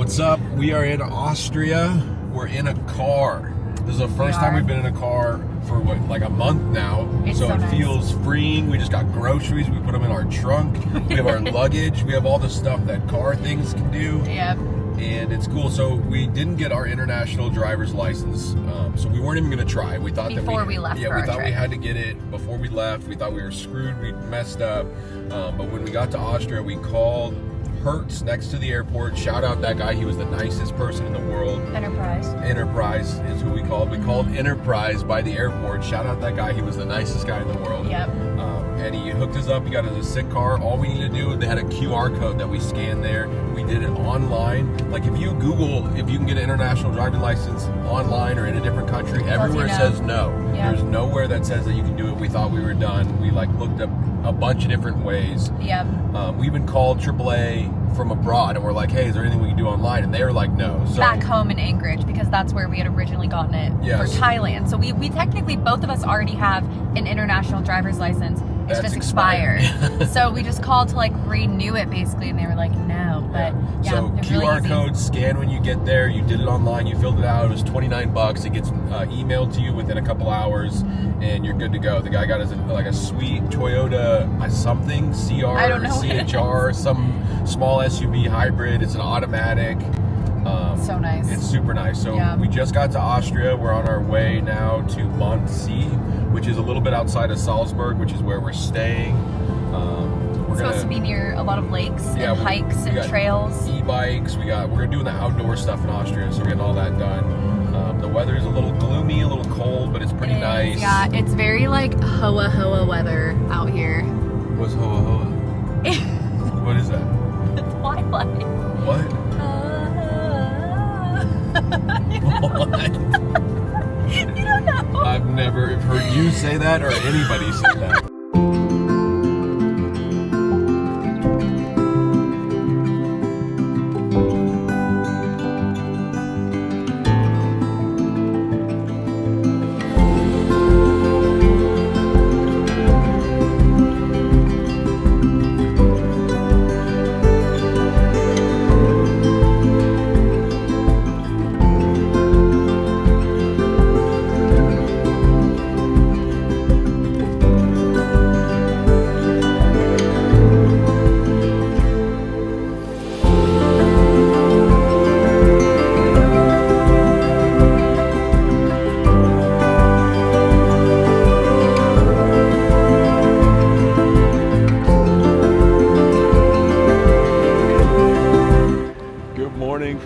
What's up? We are in Austria. We're in a car. This is the first time we've been in a car for what, like a month now. So it feels freeing. We just got groceries. We put them in our trunk. We have our luggage. We have all the stuff that car things can do. Yep. And it's cool. So we didn't get our international driver's license. So we weren't even going to try. We thought before we left. Yeah, we thought we had to get it before we left. We thought we were screwed. We messed up. But when we got to Austria, we called Hertz next to the airport. Shout out that guy. He was the nicest person in the world. Enterprise is who we called. We called Enterprise by the airport. Shout out that guy. He was the nicest guy in the world. Yep. And he hooked us up. He got us a sick car. All we needed to do, they had a QR code that we scanned there. We did it online. Like if you Google if you can get an international driving license online or in a different country, everywhere says no. Yep. There's nowhere that says that you can do it. We thought we were done. We like looked up a bunch of different ways. Yep. We even called AAA from abroad and we're like, hey, is there anything we can do online? And they were like, no. So, back home in Anchorage, because that's where we had originally gotten it for Thailand. So we technically, both of us already have an international driver's license. It's just expired. So we just called to like renew it basically, and they were like, no. But so QR code, scan when you get there. You did it online. You filled it out. It was $29. It gets emailed to you within a couple hours, and you're good to go. The guy got us like a sweet Toyota something CR, CHR, some small SUV hybrid. It's an automatic. So nice. It's super nice. So we just got to Austria. We're on our way now to Mondsee, which is a little bit outside of Salzburg, which is where we're staying. We're supposed to be near a lot of lakes and hikes and trails. E-bikes. We're doing the outdoor stuff in Austria, so we're getting all that done. The weather is a little gloomy, a little cold, but it's pretty nice. Yeah, it's very like hoa hoa weather out here. What's hoa hoa? What is that? Twilight. What? What? You don't know? I've never heard you say that or anybody say that.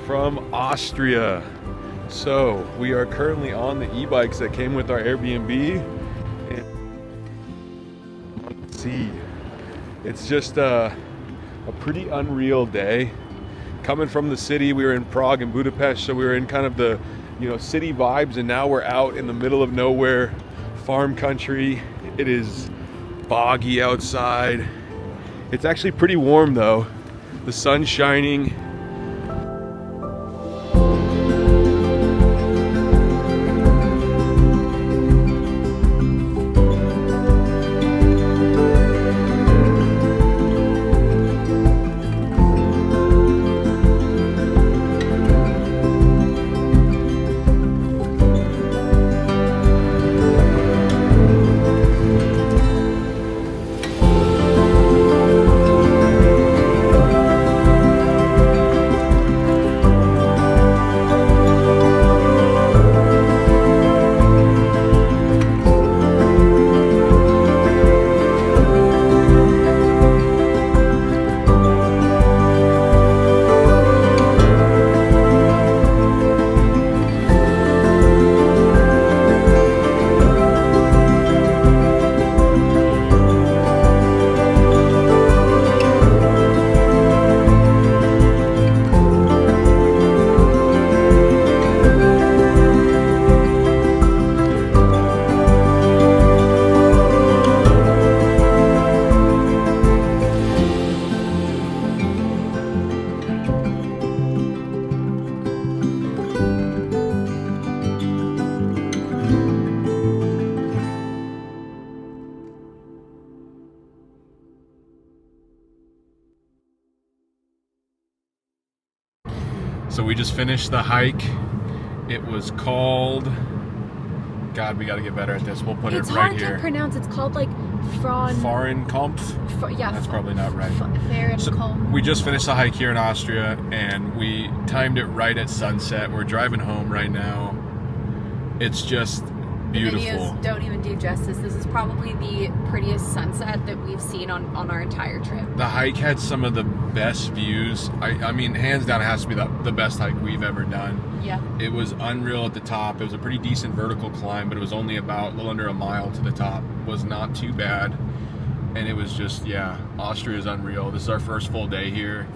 From Austria. So we are currently on the e-bikes that came with our Airbnb. And see, it's just a pretty unreal day. Coming from the city, we were in Prague and Budapest, so we were in kind of the city vibes, and now we're out in the middle of nowhere, farm country. It is foggy outside. It's actually pretty warm though. The sun's shining. So we just finished the hike. It was called, God, we got to get better at this. We'll put it right here. It's hard to pronounce. It's called like Fahrenkampf? Yeah. That's probably not right. So we just finished the hike here in Austria, and we timed it right at sunset. We're driving home right now. It's just beautiful. The videos don't even do justice. This is probably the prettiest sunset that we've seen on our entire trip. The hike had some of the best views. I mean, hands down, it has to be the best hike we've ever done. Yeah. It was unreal at the top. It was a pretty decent vertical climb, but it was only about a little under a mile to the top. It was not too bad. And it was just, yeah, Austria is unreal. This is our first full day here.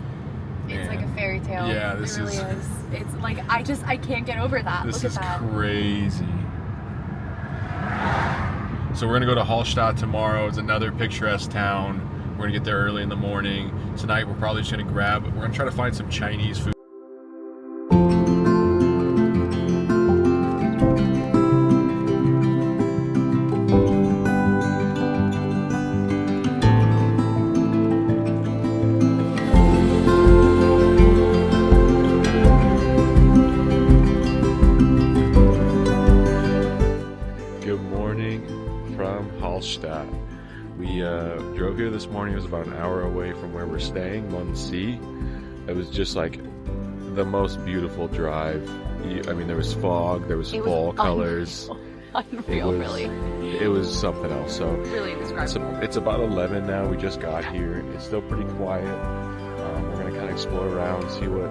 It's like a fairy tale. Yeah, this really is. It's like, I can't get over that. This Look is at that. crazy. So we're gonna go to Hallstatt tomorrow. It's another picturesque town. We're gonna get there early in the morning. Tonight we're probably just gonna we're gonna try to find some Chinese food. Hallstatt. We drove here this morning. It was about an hour away from where we're staying, Mondsee. It was just like the most beautiful drive. I mean, there was fog, there was fall colors. Unreal, really. It was something else. So really indescribable. It's about 11 now. We just got here. It's still pretty quiet. We're gonna kind of explore around, see what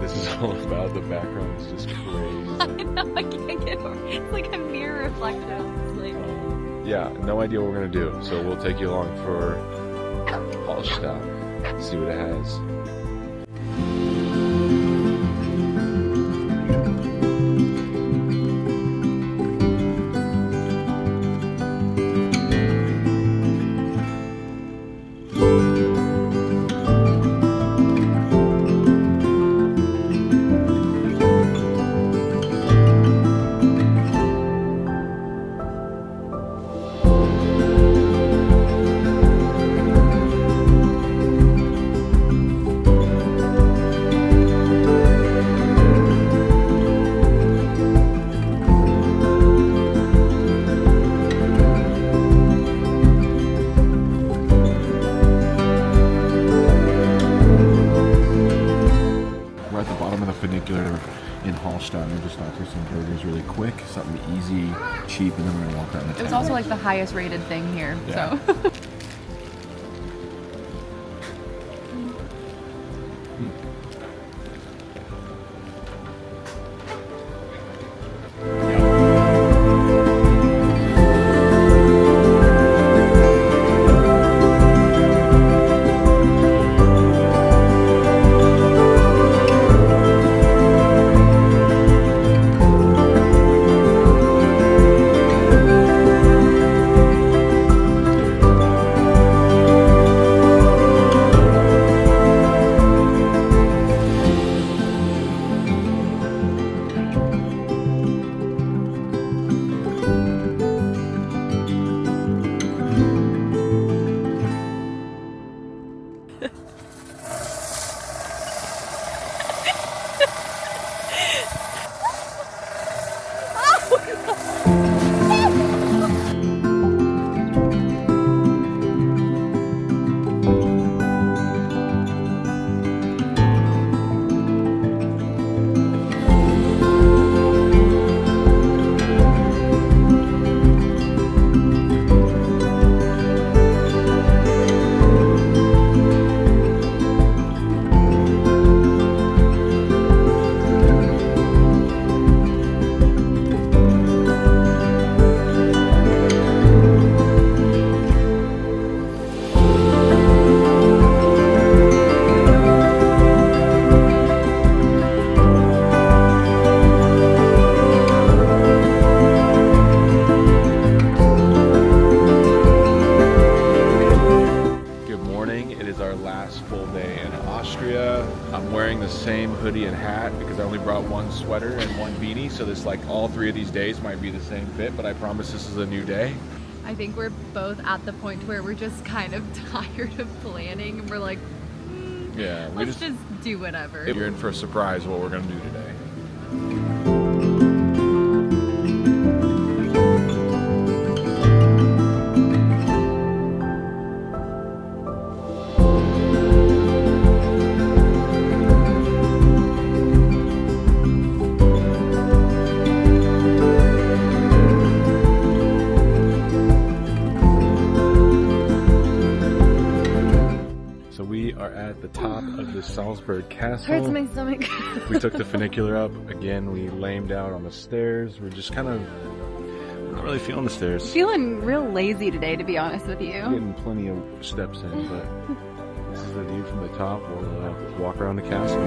this is all about. The background is just crazy. I know, I can't get over it. It's like a mirror reflection. Yeah, no idea what we're gonna do. So we'll take you along for Hallstatt, see what it has. In Hallstatt, we just got through some burgers really quick, something easy, cheap, and then we're gonna walk around the town. It was also like the highest rated thing here, yeah. So. I'm wearing the same hoodie and hat because I only brought one sweater and one beanie, so this like all 3 of these days might be the same fit, but I promise this is a new day. I think we're both at the point where we're just kind of tired of planning and we're like, Yeah, let's just do whatever. You're in for a surprise what we're gonna do today. We are at the top of the Salzburg Castle. Hurts my stomach. We took the funicular up. Again, we lamed out on the stairs. We're just kind of not really feeling the stairs. Feeling real lazy today, to be honest with you. Getting plenty of steps in, but this is the view from the top. We'll walk around the castle.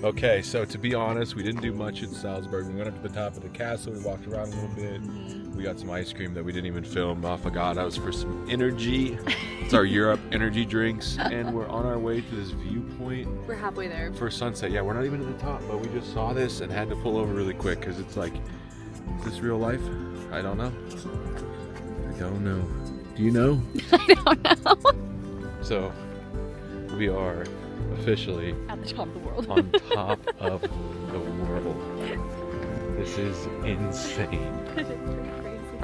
Okay, so to be honest, we didn't do much in Salzburg. We went up to the top of the castle, we walked around a little bit. We got some ice cream that we didn't even film. I forgot that was for some energy. It's our Europe energy drinks. And we're on our way to this viewpoint. We're halfway there. For sunset. Yeah, we're not even at the top, but we just saw this and had to pull over really quick because it's like, is this real life? I don't know. I don't know. Do you know? I don't know. So, we are officially at the top of the world. On top of the world. This is insane. It is pretty crazy.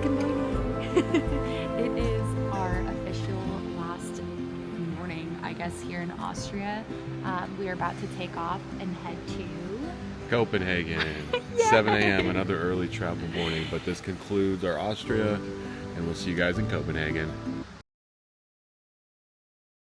Good morning. It is our official last morning, I guess, here in Austria. We are about to take off and head to Copenhagen. 7 a.m. another early travel morning, but this concludes our Austria, and we'll see you guys in Copenhagen.